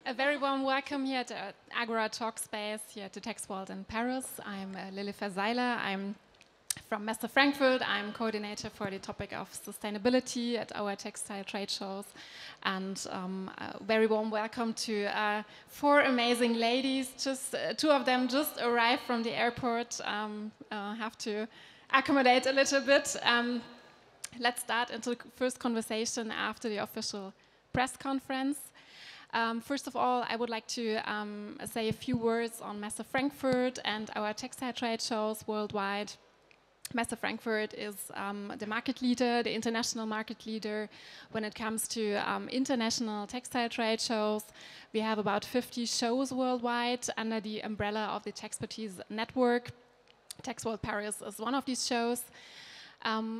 A very warm welcome here at the Agora Talk Space here at the Tex World in Paris. I'm Lily Verseiler. I'm from Messe Frankfurt. I'm coordinator for the topic of sustainability at our textile trade shows. And a very warm welcome to 4 amazing ladies. Just 2 of them just arrived from the airport. Have to accommodate a little bit. Let's start into the first conversation after the official press conference. First of all, I would like to say a few words on Messe Frankfurt and our textile trade shows worldwide. Messe Frankfurt is the market leader, the international market leader when it comes to international textile trade shows. We have about 50 shows worldwide under the umbrella of the Texpertise network. Tex World Paris is one of these shows.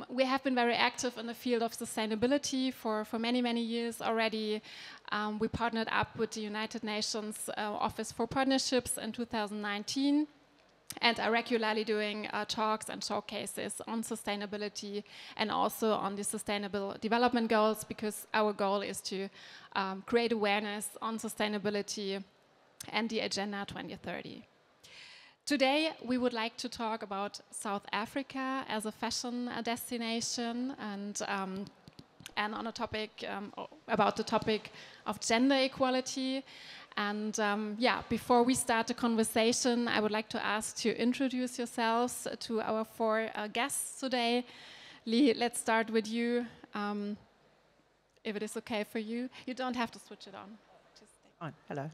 We have been very active in the field of sustainability for many, many years already. We partnered up with the United Nations Office for Partnerships in 2019 and are regularly doing talks and showcases on sustainability and also on the Sustainable Development Goals, because our goal is to create awareness on sustainability and the Agenda 2030. Today, we would like to talk about South Africa as a fashion destination and on a topic about the topic of gender equality. And before we start the conversation, I would like to ask to introduce yourselves to our 4 guests today. Lee, let's start with you. If it is okay for you, you don't have to switch it on. Just stay on. Hello.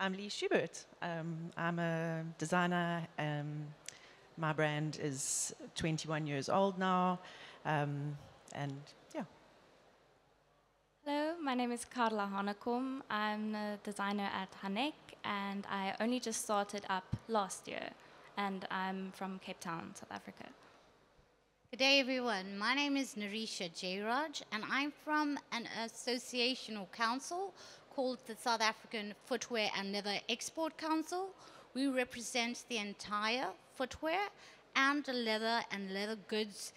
I'm Lee Schubert. I'm a designer. My brand is 21 years old now. Hello, my name is Carla Hanekom. I'm a designer at Hanek, and I only just started up last year. And I'm from Cape Town, South Africa. Good day, everyone. My name is Narisha Jayraj, and I'm from an association or council called the South African Footwear and Leather Export Council. We represent the entire footwear and the leather and leather goods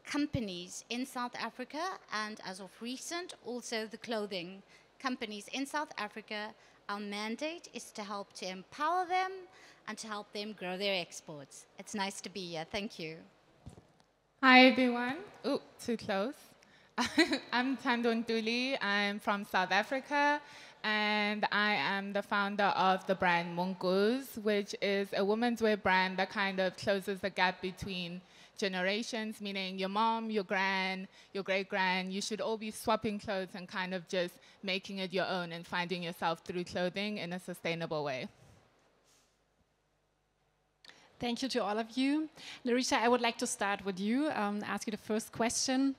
companies in South Africa, and as of recent, also the clothing companies in South Africa. Our mandate is to help to empower them and to help them grow their exports. It's nice to be here. Thank you. Hi, everyone. Ooh, too close. I'm Tando Ntuli. I'm from South Africa, and I am the founder of the brand Mongoose, which is a women's wear brand that kind of closes the gap between generations, meaning your mom, your gran, your great-gran. You should all be swapping clothes and kind of just making it your own and finding yourself through clothing in a sustainable way. Thank you to all of you. Larisha, I would like to start with you, ask you the first question.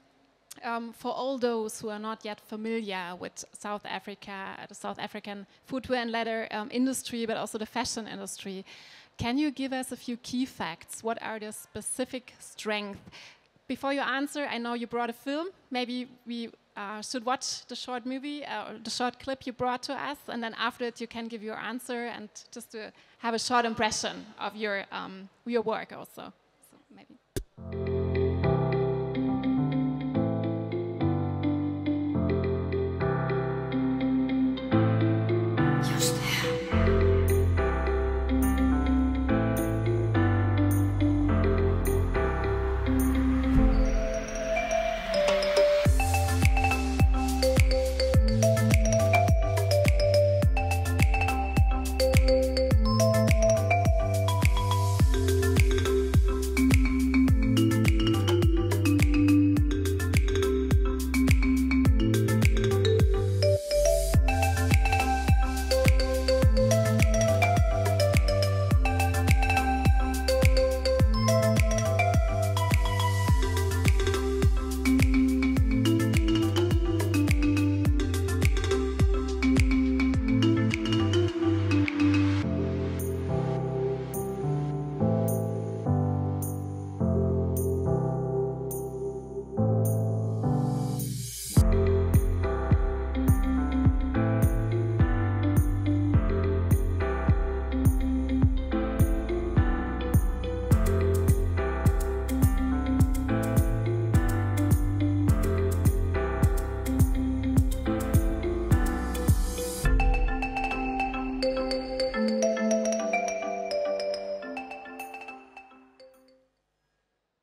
For all those who are not yet familiar with South Africa, the South African footwear and leather industry, but also the fashion industry, can you give us a few key facts? What are the specific strengths? Before you answer, I know you brought a film. Maybe we should watch the short movie, or the short clip you brought to us, and then after it you can give your answer and just to have a short impression of your work also. So maybe.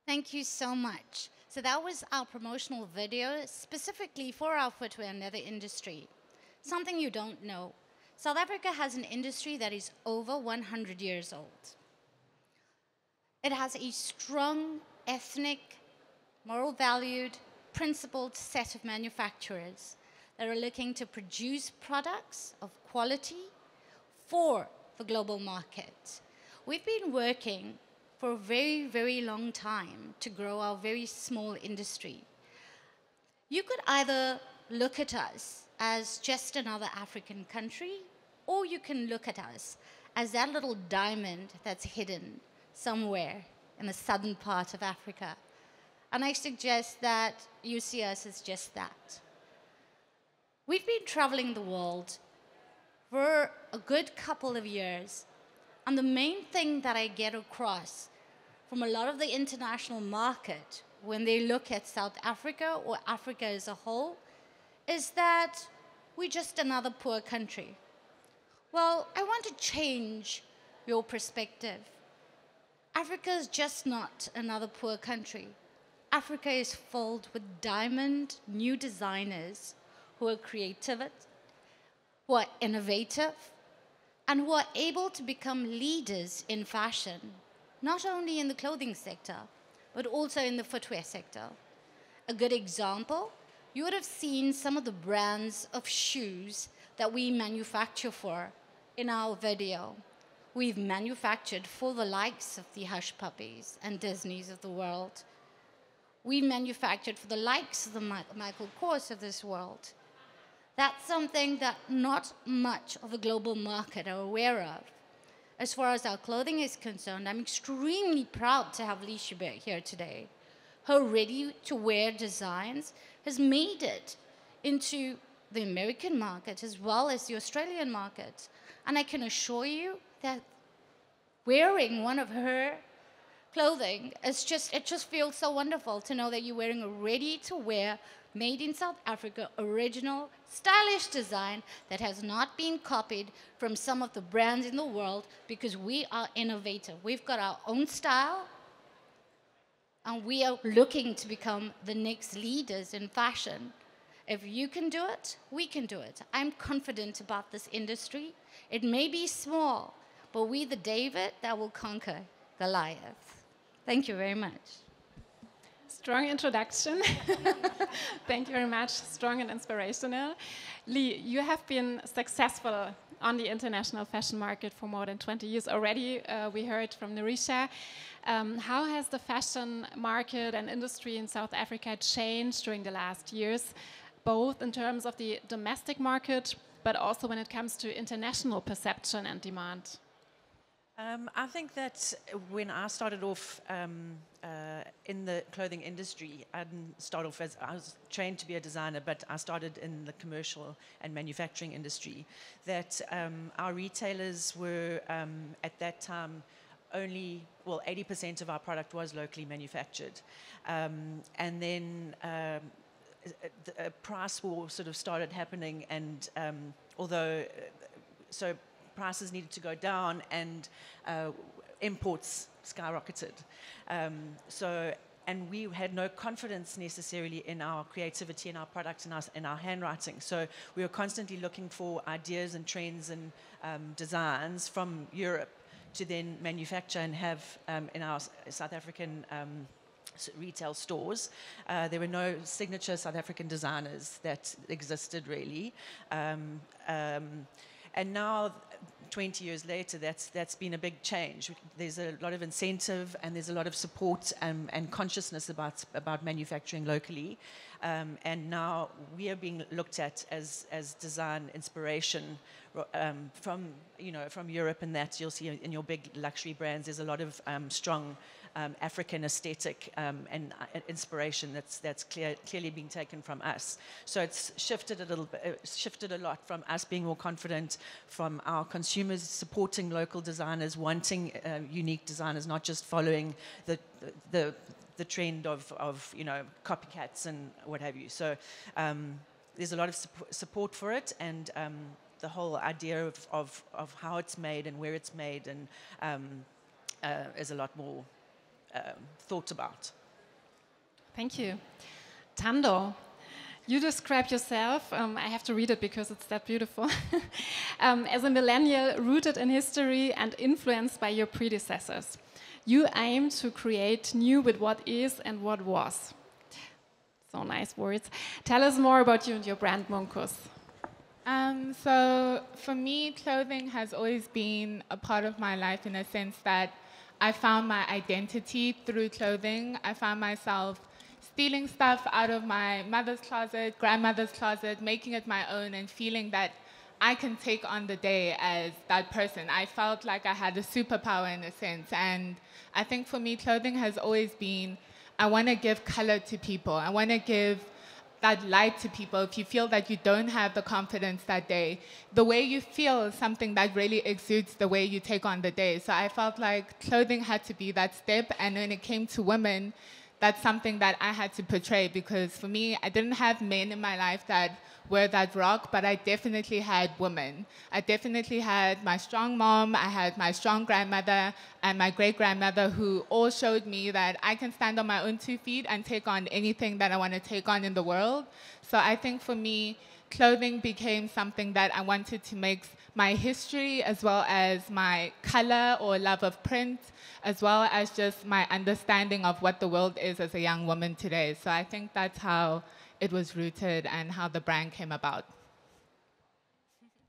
Thank you so much. So that was our promotional video specifically for our footwear and leather industry. Something you don't know. South Africa has an industry that is over 100 years old. It has a strong, ethnic, moral valued, principled set of manufacturers that are looking to produce products of quality for the global market. We've been working for a very, very long time to grow our very small industry. You could either look at us as just another African country, or you can look at us as that little diamond that's hidden somewhere in the southern part of Africa. And I suggest that you see us as just that. We've been traveling the world for a good couple of years, and the main thing that I get across from a lot of the international market when they look at South Africa or Africa as a whole is that we're just another poor country. Well, I want to change your perspective. Africa is just not another poor country. Africa is filled with diamond new designers who are creative, who are innovative, and who are able to become leaders in fashion, not only in the clothing sector, but also in the footwear sector. A good example, you would have seen some of the brands of shoes that we manufacture for in our video. We've manufactured for the likes of the Hush Puppies and Disneys of the world. We manufactured for the likes of the Michael Kors of this world. That's something that not much of the global market are aware of. As far as our clothing is concerned, I'm extremely proud to have Lisha here today. Her ready-to-wear designs has made it into the American market as well as the Australian market. And I can assure you that wearing one of her clothing, it just feels so wonderful to know that you're wearing a ready-to-wear, made in South Africa, original, stylish design that has not been copied from some of the brands in the world, because we are innovative. We've got our own style, and we are looking to become the next leaders in fashion. If you can do it, we can do it. I'm confident about this industry. It may be small, but we the David that will conquer Goliath. Thank you very much. Strong introduction. Thank you very much. Strong and inspirational. Lee, you have been successful on the international fashion market for more than 20 years already. We heard from Narisha. How has the fashion market and industry in South Africa changed during the last years, both in terms of the domestic market, but also when it comes to international perception and demand? I think that when I started off in the clothing industry, I didn't start off as, I was trained to be a designer, but I started in the commercial and manufacturing industry. That our retailers were, at that time, only, well, 80% of our product was locally manufactured. And then a price war sort of started happening, and although, so prices needed to go down, and imports skyrocketed. And we had no confidence necessarily in our creativity, in our product, in our handwriting. So we were constantly looking for ideas and trends and designs from Europe to then manufacture and have in our South African retail stores. There were no signature South African designers that existed really. And now, 20 years later, that's been a big change. There's a lot of incentive, and there's a lot of support and consciousness about manufacturing locally. And now we are being looked at as design inspiration from Europe, and that you'll see in your big luxury brands. There's a lot of strong African aesthetic and inspiration that's clearly being taken from us. So it's shifted a little bit, shifted a lot from us being more confident, from our consumers supporting local designers, wanting unique designers, not just following the trend of copycats and what have you. So there's a lot of support for it, and the whole idea of how it's made and where it's made, and is a lot more thought about. Thank you. Tando, you describe yourself, I have to read it because it's that beautiful, as a millennial rooted in history and influenced by your predecessors. You aim to create new with what is and what was. So nice words. Tell us more about you and your brand, Munkus. So for me, clothing has always been a part of my life in a sense that I found my identity through clothing. I found myself stealing stuff out of my mother's closet, grandmother's closet, making it my own and feeling that I can take on the day as that person. I felt like I had a superpower in a sense. And I think for me, clothing has always been, I want to give color to people. I want to give that light to people. If you feel that you don't have the confidence that day, the way you feel is something that really exudes the way you take on the day. So I felt like clothing had to be that step. And when it came to women, that's something that I had to portray, because for me, I didn't have men in my life that were that rock, but I definitely had women. I definitely had my strong mom, I had my strong grandmother, and my great-grandmother, who all showed me that I can stand on my own 2 feet and take on anything that I want to take on in the world. So I think for me, clothing became something that I wanted to make my history, as well as my color or love of print, as well as just my understanding of what the world is as a young woman today. So I think that's how it was rooted and how the brand came about.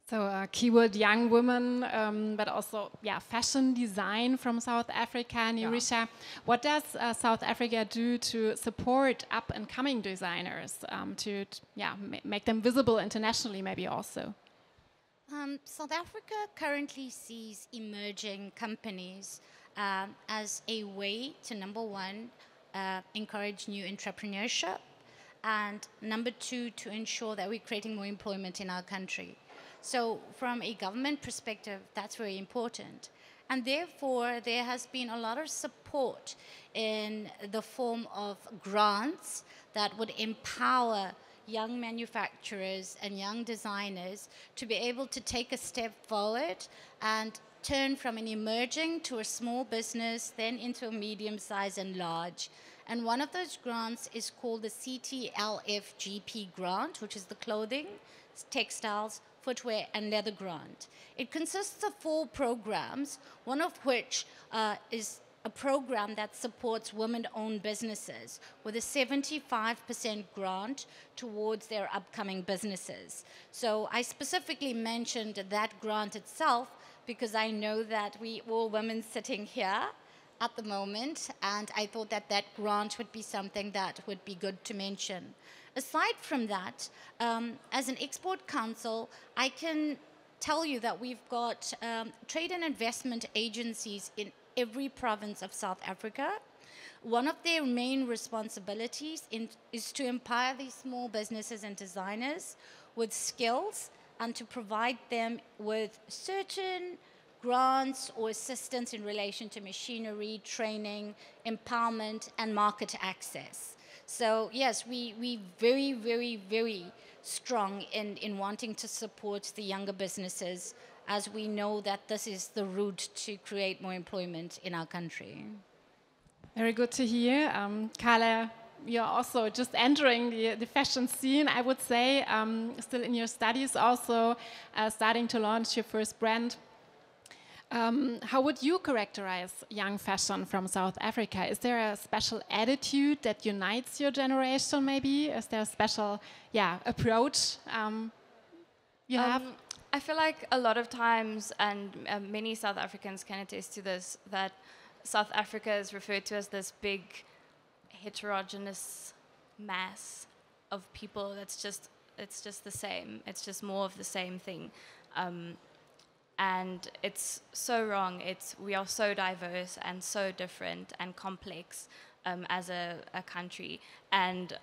So keyword young woman, but also fashion design from South Africa. Nirisha, what does South Africa do to support up and coming designers, to make them visible internationally maybe also? South Africa currently sees emerging companies as a way to, number one, encourage new entrepreneurship, and number two, to ensure that we're creating more employment in our country. So from a government perspective, that's very important. And therefore, there has been a lot of support in the form of grants that would empower young manufacturers and young designers to be able to take a step forward and turn from an emerging to a small business, then into a medium size and large. And one of those grants is called the CTLF-GP grant, which is the clothing, textiles, footwear and leather grant. It consists of 4 programs, one of which is a program that supports women-owned businesses with a 75% grant towards their upcoming businesses. So I specifically mentioned that grant itself because I know that we all women sitting here at the moment, and I thought that that grant would be something that would be good to mention. Aside from that, as an export council, I can tell you that we've got trade and investment agencies in every province of South Africa. One of their main responsibilities is to empower these small businesses and designers with skills and to provide them with certain grants or assistance in relation to machinery, training, empowerment, and market access. So yes, we very, very, very strong in wanting to support the younger businesses, as we know that this is the route to create more employment in our country. Very good to hear. Carla, you're also just entering the fashion scene, I would say, still in your studies, also starting to launch your first brand. How would you characterize young fashion from South Africa? Is there a special attitude that unites your generation, maybe? Is there a special approach you have? I feel like a lot of times, and many South Africans can attest to this, that South Africa is referred to as this big heterogeneous mass of people it's just the same. It's just more of the same thing. And it's so wrong. We are so diverse and so different and complex as a country. And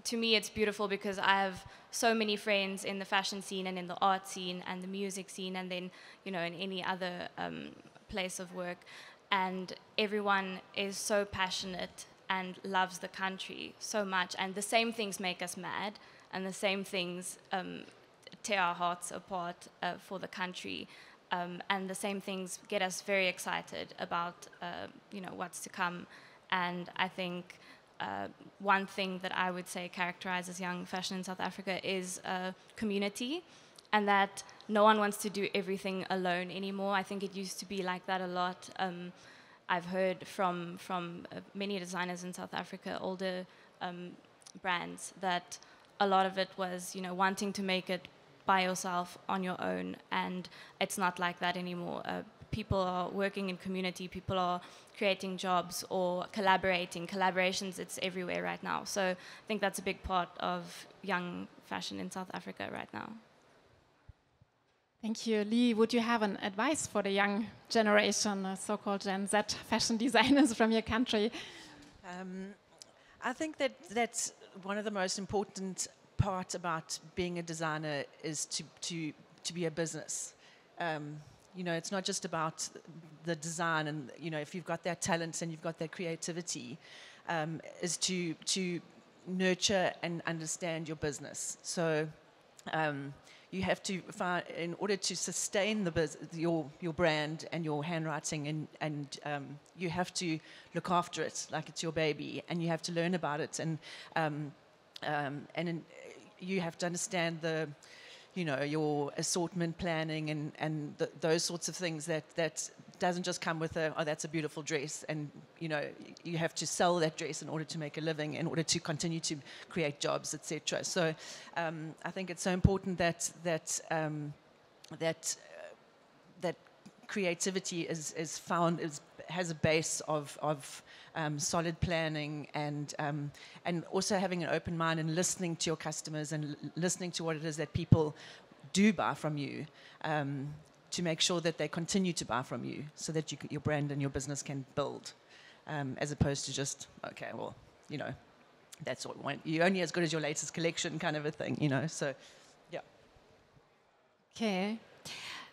to me, it's beautiful because I have so many friends in the fashion scene and in the art scene and the music scene and then, in any other place of work. And everyone is so passionate and loves the country so much. And the same things make us mad, and the same things tear our hearts apart for the country. And the same things get us very excited about, what's to come. And I think one thing that I would say characterizes young fashion in South Africa is community, and that no one wants to do everything alone anymore. I think it used to be like that a lot. I've heard from many designers in South Africa, older brands, that a lot of it was, wanting to make it by yourself on your own, and it's not like that anymore. People are working in community, people are creating jobs or collaborations, it's everywhere right now. So I think that's a big part of young fashion in South Africa right now. Thank you. Lee, would you have an advice for the young generation, so-called Gen Z fashion designers from your country? I think that's one of the most important part about being a designer is to be a business. It's not just about the design, and if you've got that talent and you've got that creativity, is to nurture and understand your business. So you have to find, in order to sustain your brand and your handwriting, and you have to look after it like it's your baby, and you have to learn about it, and you have to understand your assortment planning and those sorts of things that doesn't just come with that's a beautiful dress, and you have to sell that dress in order to make a living, in order to continue to create jobs, etc. So I think it's so important that creativity is found, has a base of solid planning, and also having an open mind and listening to your customers and listening to what it is that people do buy from you, to make sure that they continue to buy from you, so that your brand and your business can build, as opposed to just, okay, well, that's what you're only as good as your latest collection kind of a thing, so yeah. Okay.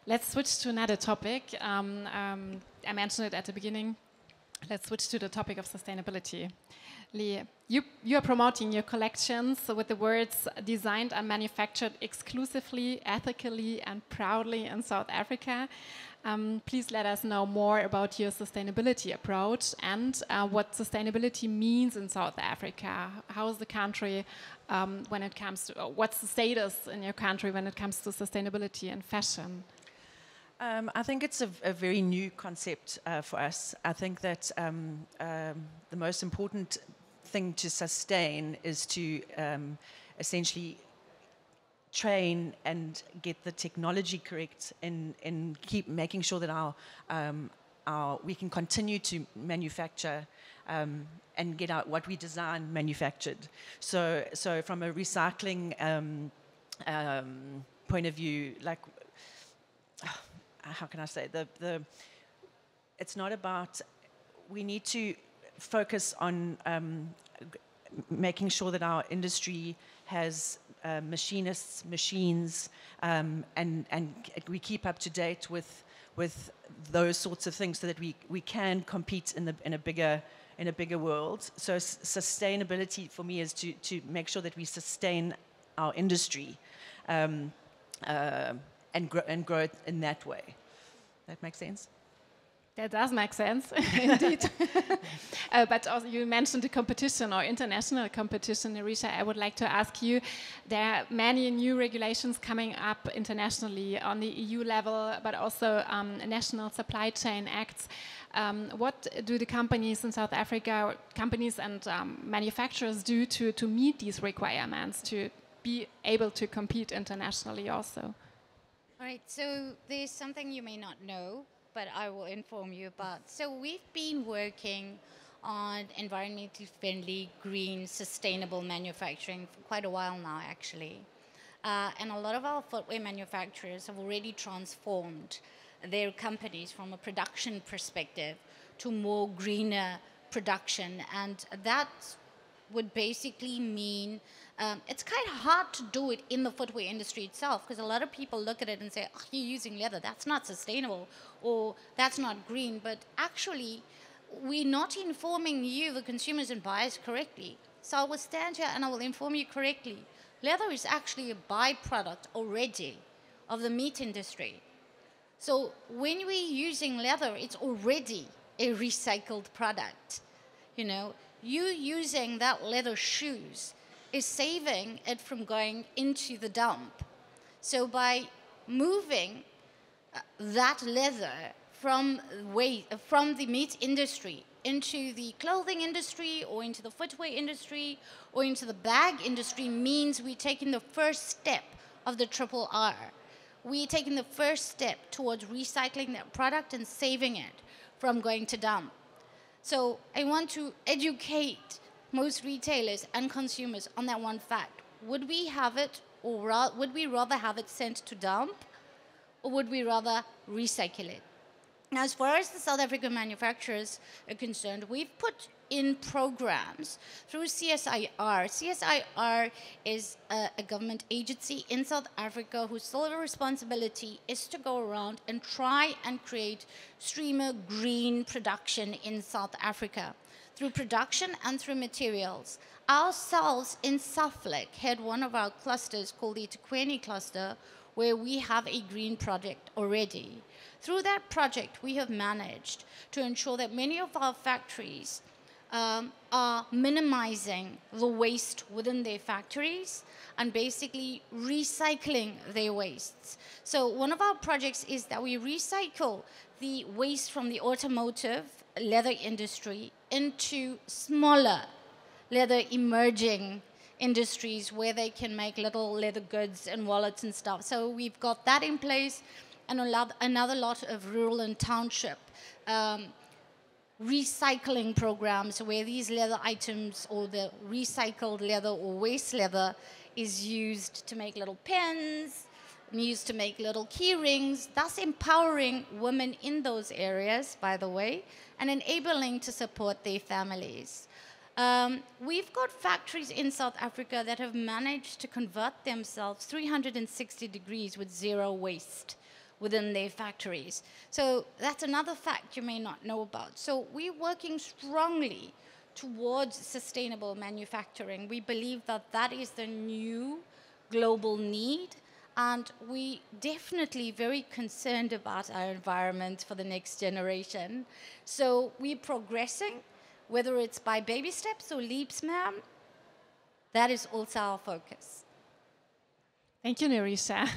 Let's switch to another topic. I mentioned it at the beginning. Let's switch to the topic of sustainability. Lee, you are promoting your collections with the words designed and manufactured exclusively, ethically, and proudly in South Africa. Please let us know more about your sustainability approach and what sustainability means in South Africa. How is the country when it comes to, what's the status in your country when it comes to sustainability and fashion? I think it's a very new concept for us. I think that the most important thing to sustain is to essentially train and get the technology correct, and keep making sure that we can continue to manufacture and get out what we design manufactured. So from a recycling point of view, like, how can I say, it's not about, we need to focus on making sure that our industry has machinists, machines, and we keep up to date with those sorts of things, so that we can compete in a bigger world. So sustainability for me is to make sure that we sustain our industry, and grow it in that way. That makes sense? That does make sense, indeed. But also you mentioned the competition or international competition, Narisha. I would like to ask you, there are many new regulations coming up internationally on the EU level, but also national supply chain acts. What do the companies in South Africa, companies and manufacturers do to meet these requirements, to be able to compete internationally also? All right, so there's something you may not know, but I will inform you about. So we've been working on environmentally friendly, green, sustainable manufacturing for quite a while now, actually. And a lot of our footwear manufacturers have already transformed their companies from a production perspective to more greener production. And that would basically mean it's kind of hard to do it in the footwear industry itself, because a lot of people look at it and say, oh, you're using leather, that's not sustainable, or that's not green. But actually, we're not informing you, the consumers and buyers, correctly. So I will stand here and I will inform you correctly. Leather is actually a byproduct already of the meat industry. So when we're using leather, it's already a recycled product. You know, you using that leather shoes is saving it from going into the dump. So by moving that leather from the meat industry into the clothing industry or into the footwear industry or into the bag industry means we're taking the first step of the triple R. We're taking the first step towards recycling that product and saving it from going to dump. So I want to educate most retailers and consumers on that one fact. Would we have it, or would we rather have it sent to dump, or would we rather recycle it? Now, as far as the South African manufacturers are concerned, we've put in programs through CSIR. CSIR is a government agency in South Africa whose sole responsibility is to go around and try and create streamer green production in South Africa through production and through materials. Ourselves in Suffolk had one of our clusters called the Etikweni cluster, where we have a green project already. Through that project, we have managed to ensure that many of our factories are minimizing the waste within their factories and basically recycling their wastes. So one of our projects is that we recycle the waste from the automotive leather industry into smaller leather emerging industries where they can make little leather goods and wallets and stuff. So we've got that in place, and another lot of rural and township recycling programs where these leather items or the recycled leather or waste leather is used to make little pens, used to make little key rings, thus empowering women in those areas, by the way, and enabling to support their families. We've got factories in South Africa that have managed to convert themselves 360 degrees with zero waste within their factories. So that's another fact you may not know about. So we're working strongly towards sustainable manufacturing. We believe that that is the new global need, and we definitely very concerned about our environment for the next generation. So we're progressing, whether it's by baby steps or leaps, ma'am. That is also our focus. Thank you, Nerisha.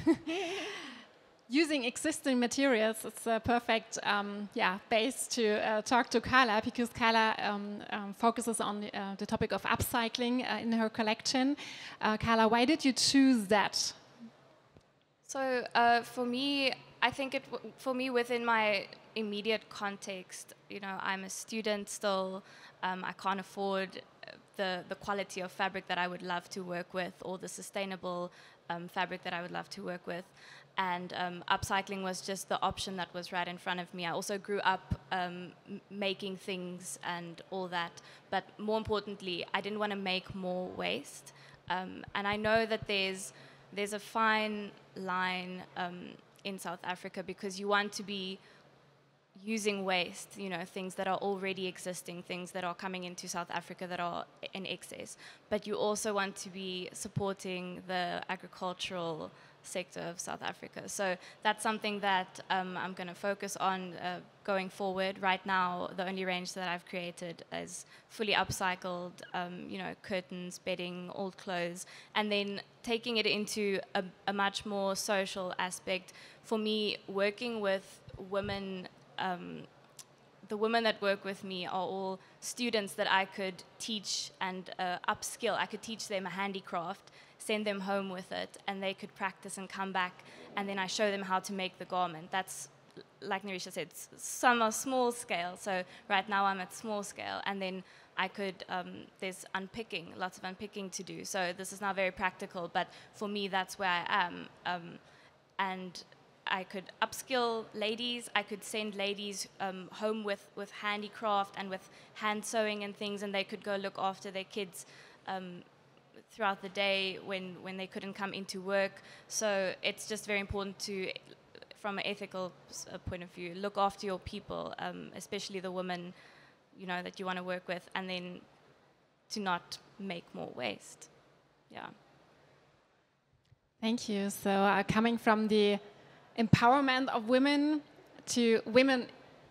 Using existing materials is a perfect base to talk to Carla, because Carla focuses on the topic of upcycling in her collection. Carla, why did you choose that? So for me, I think for me within my immediate context, you know, I'm a student still. I can't afford the quality of fabric that I would love to work with, or the sustainable fabric that I would love to work with. And upcycling was just the option that was right in front of me. I also grew up making things and all that. But more importantly, I didn't want to make more waste. And I know that there's a fine line in South Africa, because you want to be using waste, you know, things that are already existing, things that are coming into South Africa that are in excess. But you also want to be supporting the agricultural sector of South Africa. So that's something that I'm going to focus on going forward. Right now, the only range that I've created is fully upcycled, you know, curtains, bedding, old clothes, and then taking it into a much more social aspect. For me, working with women, the women that work with me are all students that I could teach and upskill. I could teach them a handicraft, send them home with it, and they could practice and come back, and then I show them how to make the garment. That's, like Nerisha said, some are small scale, so right now I'm at small scale, and then I could, there's unpicking, lots of unpicking to do, so this is now very practical, but for me that's where I am, and I could upskill ladies, I could send ladies home with handicraft and with hand sewing and things, and they could go look after their kids throughout the day when they couldn't come into work. So it's just very important to, from an ethical point of view, look after your people, especially the women, you know, that you want to work with, and then to not make more waste. Yeah. Thank you. So coming from the empowerment of women to women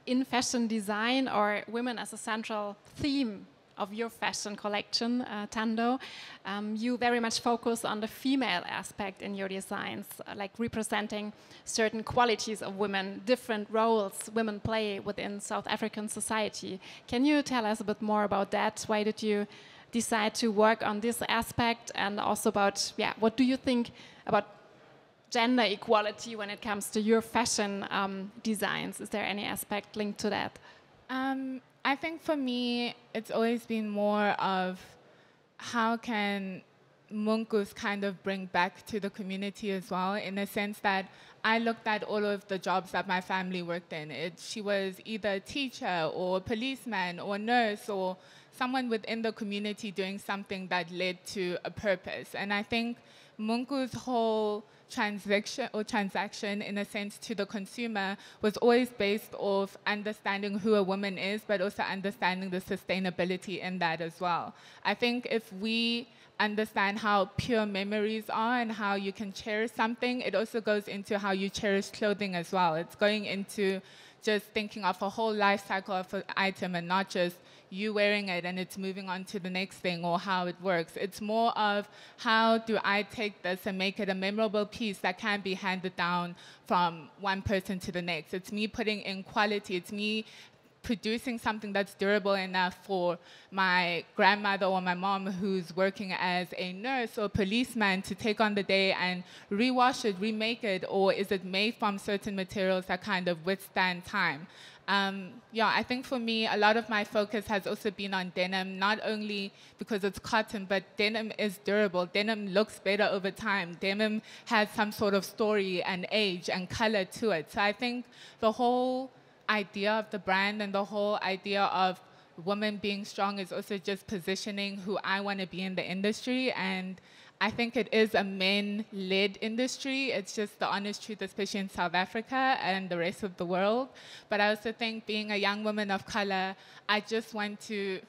in fashion design, or women as a central theme of your fashion collection, Tando. You very much focus on the female aspect in your designs, like representing certain qualities of women, different roles women play within South African society. Can you tell us a bit more about that? Why did you decide to work on this aspect, and also about, what do you think about gender equality when it comes to your fashion designs? Is there any aspect linked to that? I think for me, it's always been more of how can Munkus kind of bring back to the community as well, in a sense that I looked at all of the jobs that my family worked in. She was either a teacher or a policeman or a nurse or someone within the community doing something that led to a purpose. And I think Munku's whole transaction in a sense to the consumer was always based off understanding who a woman is, but also understanding the sustainability in that as well. I think if we understand how pure memories are and how you can cherish something, it also goes into how you cherish clothing as well. It's going into just thinking of a whole life cycle of an item and not just you wearing it and it's moving on to the next thing or how it works. It's more of how do I take this and make it a memorable piece that can be handed down from one person to the next. It's me putting in quality. It's me producing something that's durable enough for my grandmother or my mom who's working as a nurse or policeman to take on the day and rewash it, remake it, or is it made from certain materials that kind of withstand time? I think for me, a lot of my focus has also been on denim, not only because it's cotton, but denim is durable. Denim looks better over time. Denim has some sort of story and age and color to it. So I think the whole idea of the brand and the whole idea of women being strong is also just positioning who I want to be in the industry. And I think it is a men-led industry. It's just the honest truth, especially in South Africa and the rest of the world. But I also think being a young woman of color, I just want to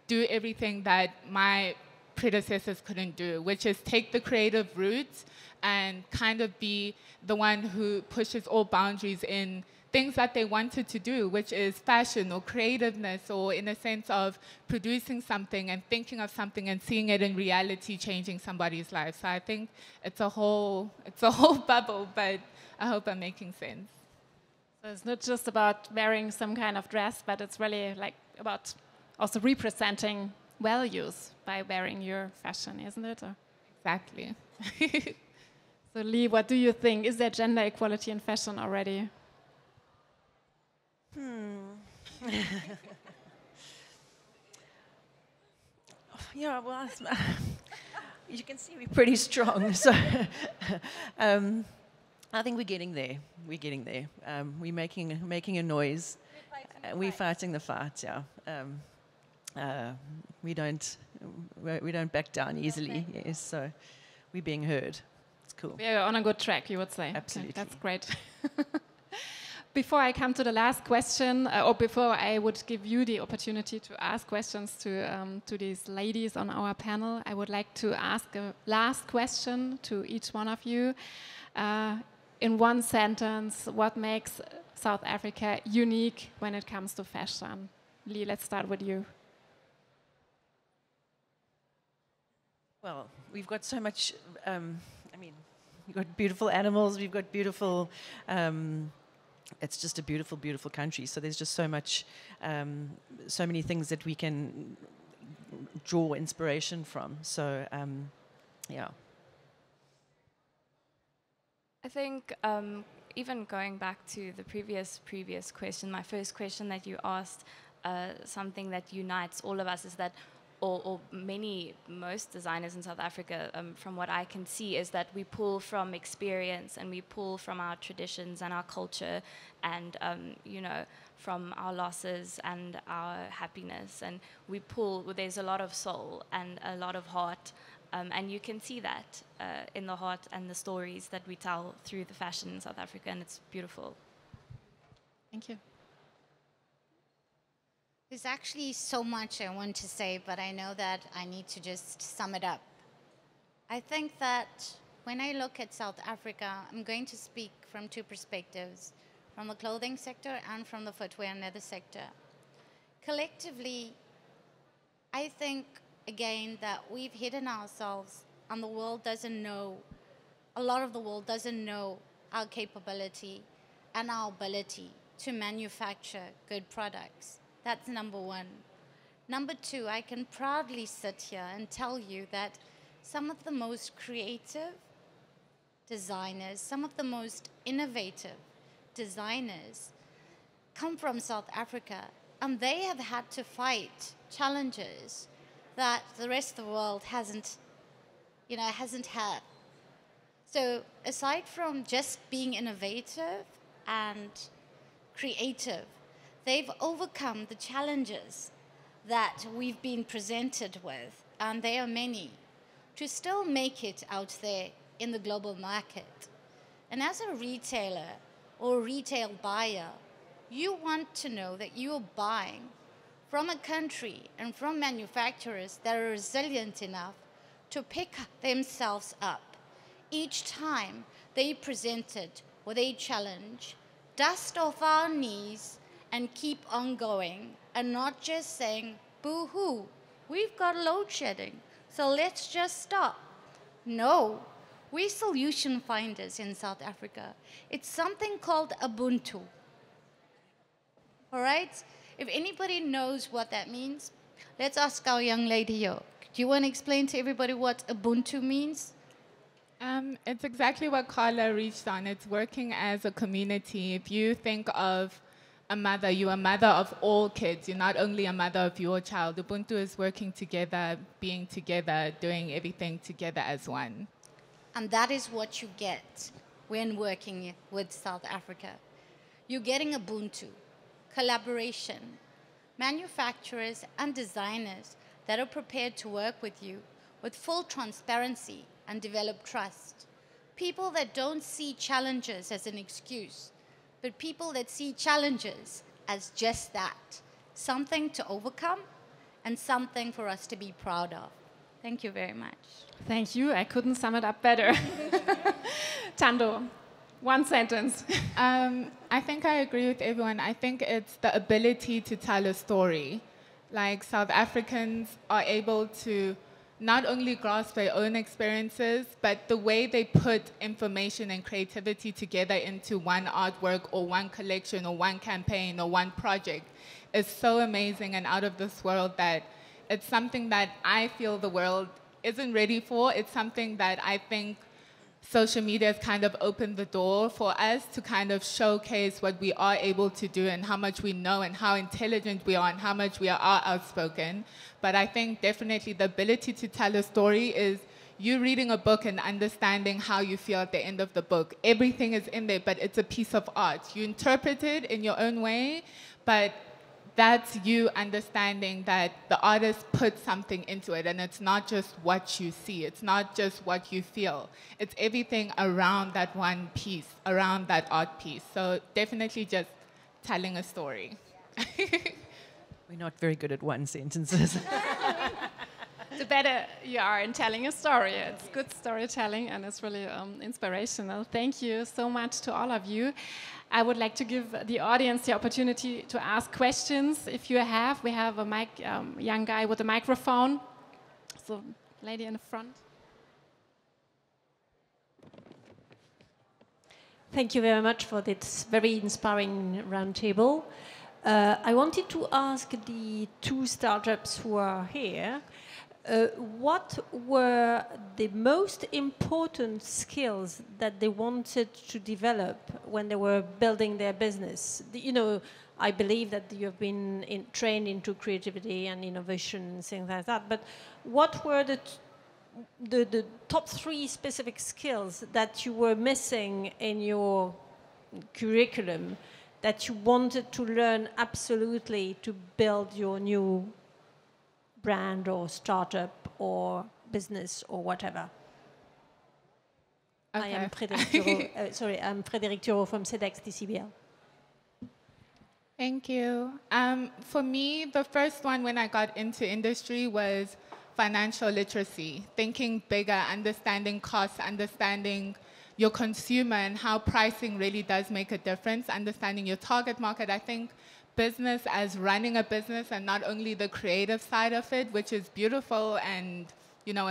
do everything that my predecessors couldn't do, which is take the creative route and kind of be the one who pushes all boundaries in things that they wanted to do, which is fashion or creativeness, or in a sense of producing something and thinking of something and seeing it in reality changing somebody's life. So I think it's a whole bubble, but I hope I'm making sense. So it's not just about wearing some kind of dress, but it's really like about also representing values by wearing your fashion, isn't it? Or? Exactly. So Lee, what do you think? Is there gender equality in fashion already? Yeah, well, you can see we're pretty strong. So I think we're getting there. We're getting there. We're making a noise. We're fighting the fight. Yeah. We don't back down easily. Yes. So we're being heard. It's cool. We're on a good track, you would say. Absolutely. Okay, that's great. Before I come to the last question, or before I would give you the opportunity to ask questions to these ladies on our panel, I would like to ask a last question to each one of you. In one sentence, what makes South Africa unique when it comes to fashion? Lee, let's start with you. Well, we've got so much, we've got beautiful animals, we've got beautiful... it's just a beautiful, beautiful country. So there's just so much, so many things that we can draw inspiration from. So, yeah. I think even going back to the previous question, my first question that you asked, something that unites all of us is that, or most designers in South Africa, from what I can see, is that we pull from experience and we pull from our traditions and our culture and, from our losses and our happiness. And we pull, there's a lot of soul and a lot of heart. And you can see that in the heart and the stories that we tell through the fashion in South Africa, and it's beautiful. Thank you. There's actually so much I want to say, but I know that I need to just sum it up. I think that when I look at South Africa, I'm going to speak from two perspectives, from the clothing sector and from the footwear and leather sector. Collectively, I think, again, that we've hidden ourselves and the world doesn't know, a lot of the world doesn't know our capability and our ability to manufacture good products. That's number one. Number two, I can proudly sit here and tell you that some of the most creative designers, some of the most innovative designers come from South Africa, and they have had to fight challenges that the rest of the world hasn't had. So aside from just being innovative and creative, they've overcome the challenges that we've been presented with, and there are many, to still make it out there in the global market. And as a retailer or retail buyer, you want to know that you're buying from a country and from manufacturers that are resilient enough to pick themselves up each time they presented with a challenge, dust off our knees and keep on going, and not just saying, boo-hoo, we've got load shedding, so let's just stop. No, we're solution finders in South Africa. It's something called Ubuntu. All right? If anybody knows what that means, let's ask our young lady here. Do you want to explain to everybody what Ubuntu means? It's exactly what Carla reached on. It's working as a community. If you think of a mother, you're a mother of all kids. You're not only a mother of your child. Ubuntu is working together, being together, doing everything together as one. And that is what you get when working with South Africa. You're getting Ubuntu, collaboration, manufacturers and designers that are prepared to work with you with full transparency and develop trust. People that don't see challenges as an excuse, but people that see challenges as just that, something to overcome and something for us to be proud of. Thank you very much. Thank you. I couldn't sum it up better. Tando, one sentence. I think I agree with everyone. I think it's the ability to tell a story. Like, South Africans are able to not only grasp their own experiences, but the way they put information and creativity together into one artwork or one collection or one campaign or one project is so amazing and out of this world that it's something that I feel the world isn't ready for. It's something that I think social media has kind of opened the door for us to kind of showcase what we are able to do and how much we know and how intelligent we are and how much we are outspoken. But I think definitely the ability to tell a story is you reading a book and understanding how you feel at the end of the book. Everything is in there, but it's a piece of art. You interpret it in your own way, but that's you understanding that the artist put something into it, and it's not just what you see, it's not just what you feel, it's everything around that one piece, around that art piece. So definitely just telling a story. We're not very good at one sentences. The better you are in telling a story. It's good storytelling and it's really inspirational. Thank you so much to all of you. I would like to give the audience the opportunity to ask questions. If you have, we have a young guy with a microphone. So, lady in the front. Thank you very much for this very inspiring roundtable. I wanted to ask the two startups who are here, what were the most important skills that they wanted to develop when they were building their business? You know, I believe that you have been trained into creativity and innovation and things like that, but what were the top three specific skills that you were missing in your curriculum that you wanted to learn absolutely to build your new brand or startup or business or whatever? Okay. I am Frédéric I'm Frédéric Thureau from CEDEX DCBL. Thank you. For me, the first one when I got into industry was financial literacy, thinking bigger, understanding costs, understanding your consumer and how pricing really does make a difference, understanding your target market. I think business as running a business and not only the creative side of it, which is beautiful and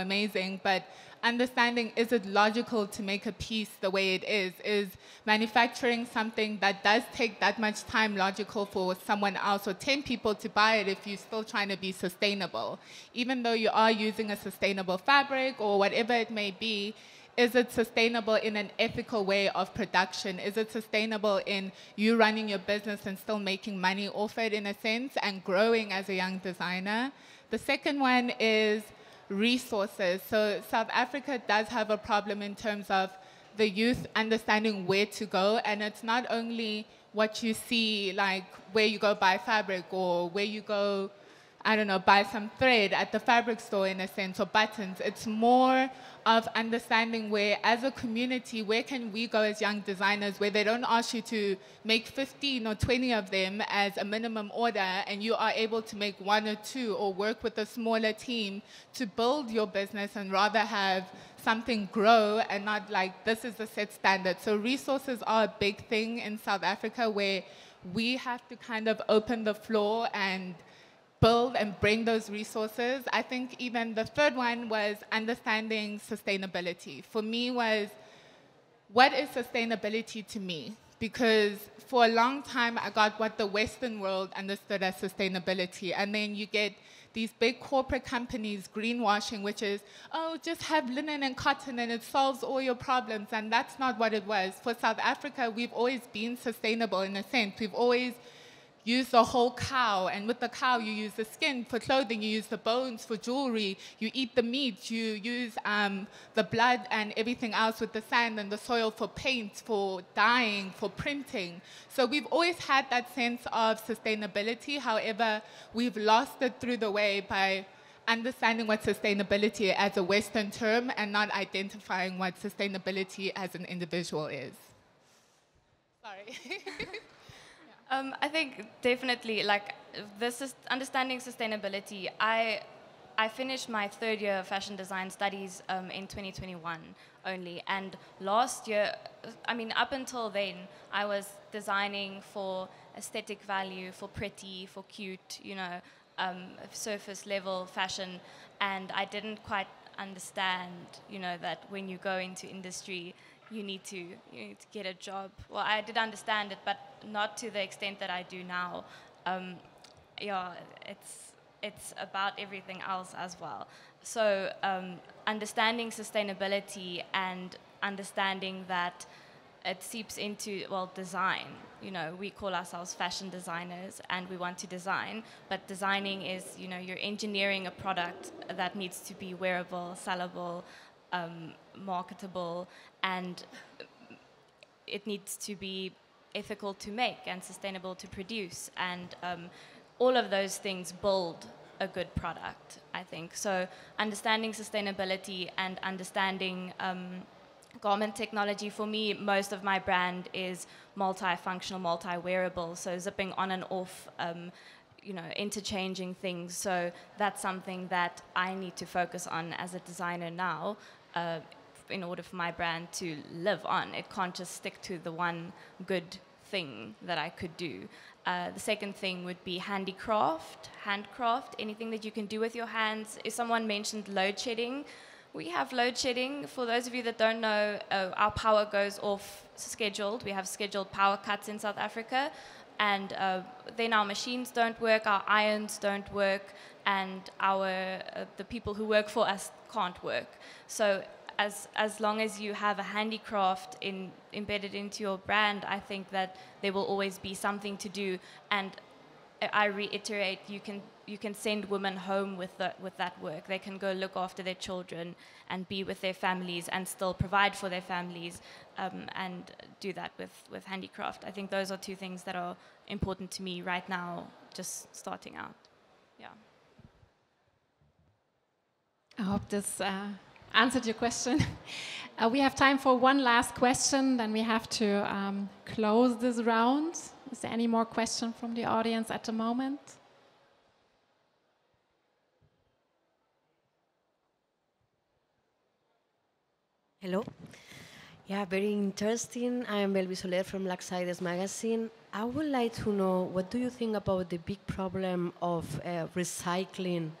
amazing, but understanding, is it logical to make a piece the way it is manufacturing something that does take that much time logical for someone else or 10 people to buy it if you're still trying to be sustainable? Even though you are using a sustainable fabric or whatever it may be, is it sustainable in an ethical way of production? Is it sustainable in you running your business and still making money off it in a sense and growing as a young designer? The second one is resources. So South Africa does have a problem in terms of the youth understanding where to go, and it's not only what you see, like where you go buy fabric or where you go, I don't know, buy some thread at the fabric store in a sense, or buttons. It's more of understanding where, as a community, where can we go as young designers where they don't ask you to make 15 or 20 of them as a minimum order and you are able to make 1 or 2 or work with a smaller team to build your business and rather have something grow and not like this is the set standard. So resources are a big thing in South Africa where we have to kind of open the floor and build and bring those resources. I think even the third one was understanding sustainability. For me was, what is sustainability to me? Because for a long time, I got what the Western world understood as sustainability. And then you get these big corporate companies greenwashing, which is, oh, just have linen and cotton and it solves all your problems. And that's not what it was. For South Africa, we've always been sustainable in a sense. We've always use the whole cow, and with the cow you use the skin for clothing, you use the bones for jewelry, you eat the meat, you use the blood and everything else with the sand and the soil for paint, for dyeing, for printing. So we've always had that sense of sustainability. However, we've lost it through the way by understanding what sustainability as a Western term and not identifying what sustainability as an individual is. Sorry. I think definitely, like, this is understanding sustainability. I finished my third year of fashion design studies in 2021 only, and last year, I mean, up until then, I was designing for aesthetic value, for pretty, for cute, surface level fashion, and I didn't quite understand, that when you go into industry, you need to get a job. Well, I did understand it, but not to the extent that I do now. It's about everything else as well. So understanding sustainability and understanding that it seeps into, design. We call ourselves fashion designers and we want to design, but designing is, you're engineering a product that needs to be wearable, sellable, marketable, and it needs to be ethical to make and sustainable to produce, and all of those things build a good product, I think. So understanding sustainability and understanding garment technology, for me, most of my brand is multifunctional, multi-wearable, so zipping on and off, interchanging things. So that's something that I need to focus on as a designer now, in order for my brand to live on. It can't just stick to the one good thing that I could do. The second thing would be handcraft, anything that you can do with your hands. If someone mentioned load shedding, we have load shedding. For those of you that don't know, our power goes off scheduled. We have scheduled power cuts in South Africa, and then our machines don't work, our irons don't work, and the people who work for us can't work. So as long as you have a handicraft embedded into your brand, I think that there will always be something to do. And I reiterate, you can send women home with that work. They can go look after their children and be with their families and still provide for their families, and do that with handicraft. I think those are two things that are important to me right now, just starting out. Yeah. I hope this answered your question. We have time for one last question, then we have to close this round. Is there any more question from the audience at the moment? Hello. Yeah, very interesting. I am Belvi Soler from Laxides Magazine. I would like to know, what do you think about the big problem of recycling?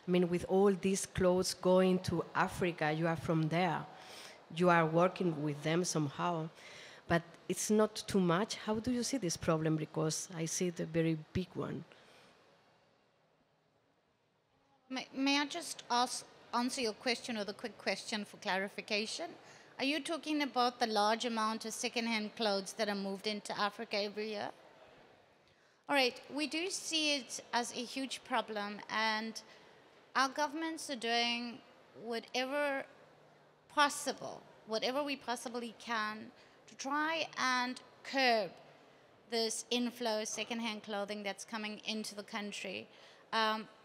I mean, with all these clothes going to Africa, you are from there. You are working with them somehow. But it's not too much. How do you see this problem? Because I see it a very big one. May I just answer your question with a quick question for clarification? Are you talking about the large amount of second-hand clothes that are moved into Africa every year? All right, we do see it as a huge problem, and our governments are doing whatever possible, whatever we possibly can, to try and curb this inflow of second-hand clothing that's coming into the country.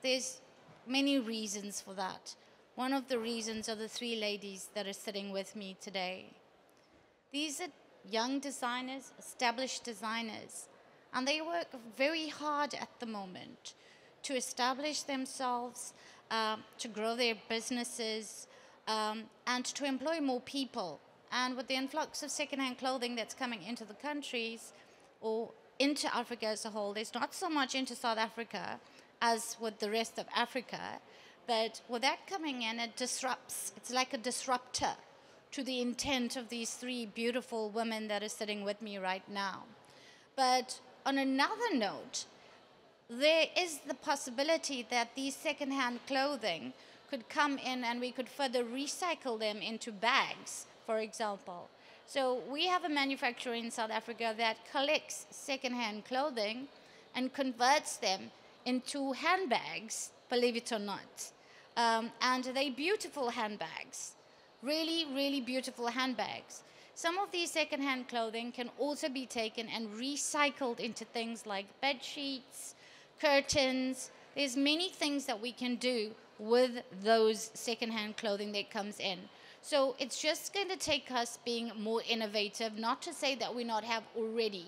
There's many reasons for that. One of the reasons are the three ladies that are sitting with me today. These are young designers, established designers, and they work very hard at the moment to establish themselves, to grow their businesses, and to employ more people. And with the influx of second-hand clothing that's coming into the countries, or into Africa as a whole, there's not so much into South Africa as with the rest of Africa, but with that coming in, it disrupts. It's like a disruptor to the intent of these three beautiful women that are sitting with me right now. But on another note, there is the possibility that these second-hand clothing could come in and we could further recycle them into bags, for example. So we have a manufacturer in South Africa that collects second-hand clothing and converts them into handbags, believe it or not. And they're beautiful handbags, really, really beautiful handbags. Some of these second-hand clothing can also be taken and recycled into things like bed sheets, curtains. There's many things that we can do with those second-hand clothing that comes in. So it's just going to take us being more innovative, not to say that we not have already.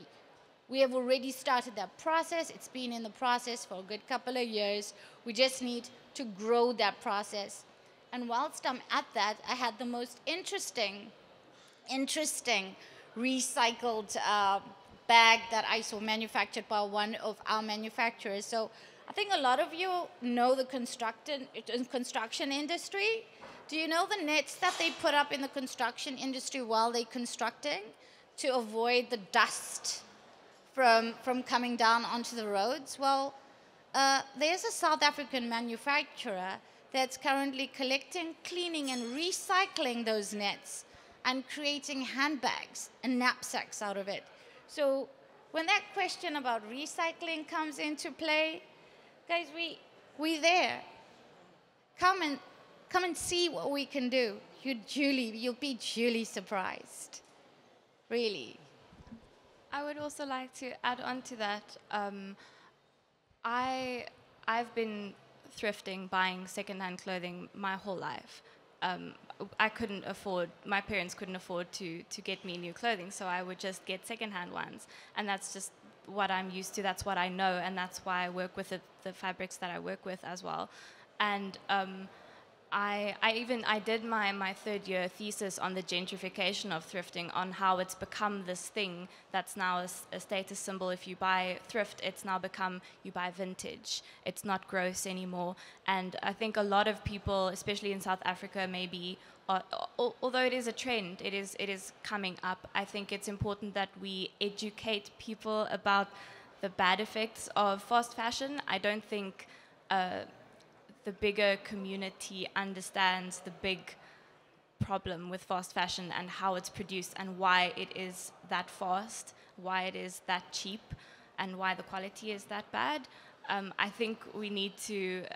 We have already started that process. It's been in the process for a good couple of years. We just need to grow that process. And whilst I'm at that, I had the most interesting recycled bag that I saw manufactured by one of our manufacturers. So I think a lot of you know the construction industry. Do you know the nets that they put up in the construction industry while they're constructing to avoid the dust from coming down onto the roads? Well, there's a South African manufacturer that's currently collecting, cleaning, and recycling those nets and creating handbags and knapsacks out of it. So when that question about recycling comes into play, guys, we're there. Come and see what we can do. You'll be duly surprised. Really. I would also like to add on to that. I've been thrifting, buying secondhand clothing my whole life. My parents couldn't afford to get me new clothing, so I would just get secondhand ones. And that's just what I'm used to, that's what I know, and that's why I work with the fabrics that I work with as well. And I did my third year thesis on the gentrification of thrifting, on how it's become this thing that's now a status symbol. If you buy thrift, it's now become you buy vintage. It's not gross anymore. And I think a lot of people, especially in South Africa, maybe, although it is a trend, it is coming up, I think it's important that we educate people about the bad effects of fast fashion. I don't think the bigger community understands the big problem with fast fashion and how it's produced and why it is that fast, why it is that cheap, and why the quality is that bad. I think we need to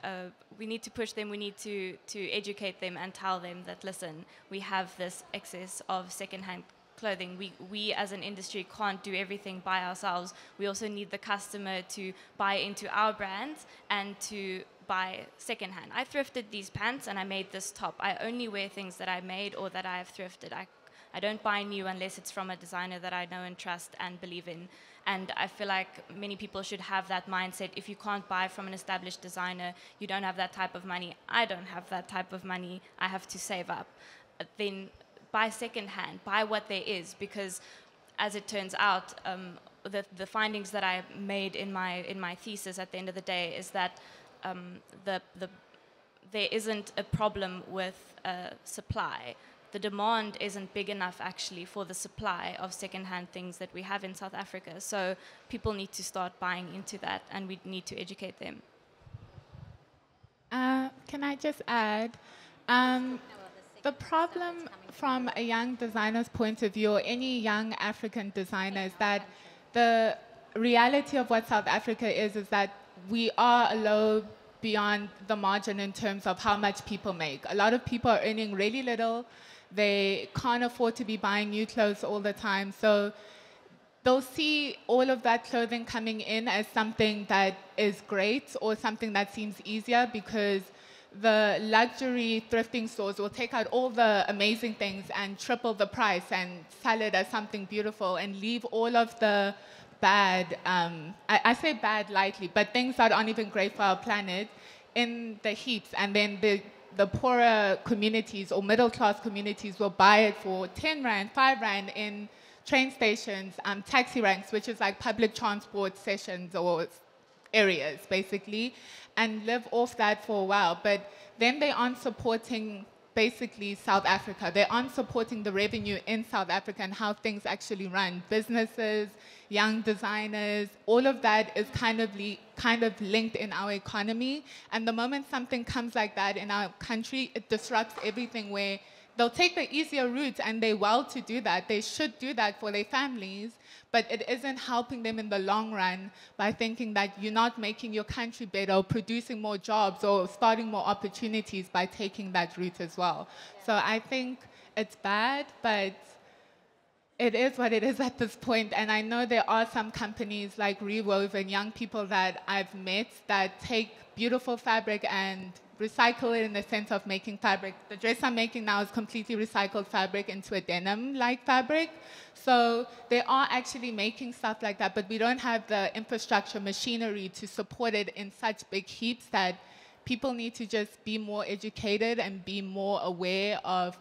push them. We need to educate them and tell them that, listen, we have this excess of secondhand clothing. We as an industry can't do everything by ourselves. We also need the customer to buy into our brands and to buy secondhand. I thrifted these pants and I made this top. I only wear things that I made or that I have thrifted. I don't buy new unless it's from a designer that I know and trust and believe in. And I feel like many people should have that mindset. If you can't buy from an established designer, you don't have that type of money. I don't have that type of money. I have to save up. Then buy secondhand, buy what there is, because as it turns out, the findings that I made in my thesis at the end of the day is that there isn't a problem with supply. The demand isn't big enough actually for the supply of secondhand things that we have in South Africa. So people need to start buying into that, and we need to educate them. Can I just add? The problem from a young designer's point of view, or any young African designer, is that the reality of what South Africa is that we are low beyond the margin in terms of how much people make. A lot of people are earning really little. They can't afford to be buying new clothes all the time. So they'll see all of that clothing coming in as something that is great or something that seems easier, because the luxury thrifting stores will take out all the amazing things and triple the price and sell it as something beautiful and leave all of the bad, I say bad lightly, but things that aren't even great for our planet in the heaps. And then the poorer communities or middle class communities will buy it for 10 Rand, 5 Rand in train stations, taxi ranks, which is like public transport sessions or areas, basically, and live off that for a while. But then they aren't supporting, basically, South Africa. They aren't supporting the revenue in South Africa and how things actually run. Businesses, young designers, all of that is kind of linked in our economy. And the moment something comes like that in our country, it disrupts everything, where they'll take the easier route, and they're well to do that. They should do that for their families, but it isn't helping them in the long run by thinking that you're not making your country better or producing more jobs or starting more opportunities by taking that route as well. So I think it's bad, but it is what it is at this point. And I know there are some companies like Rewoven, young people that I've met, that take beautiful fabric and recycle it in the sense of making fabric. The dress I'm making now is completely recycled fabric into a denim-like fabric. So they are actually making stuff like that, but we don't have the infrastructure, machinery to support it in such big heaps that people need to just be more educated and be more aware of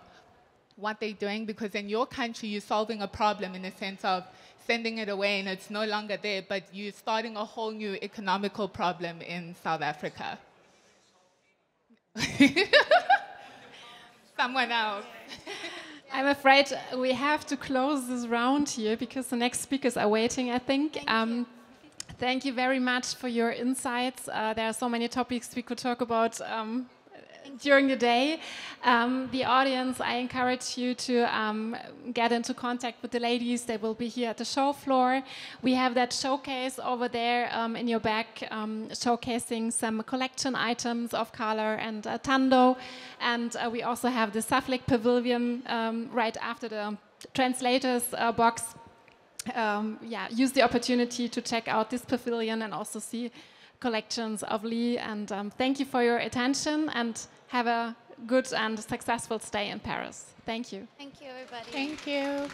what they're doing, because in your country, you're solving a problem in the sense of sending it away and it's no longer there, but you're starting a whole new economical problem in South Africa. Someone else. I'm afraid we have to close this round here because the next speakers are waiting, I think. Thank you very much for your insights. There are so many topics we could talk about during the day. The audience, I encourage you to get into contact with the ladies. They will be here at the show floor. We have that showcase over there in your back, showcasing some collection items of color and Tando. And we also have the Saflik Pavilion right after the translators box. Use the opportunity to check out this pavilion and also see collections of Lee. And thank you for your attention, and have a good and successful stay in Paris. Thank you. Thank you, everybody. Thank you.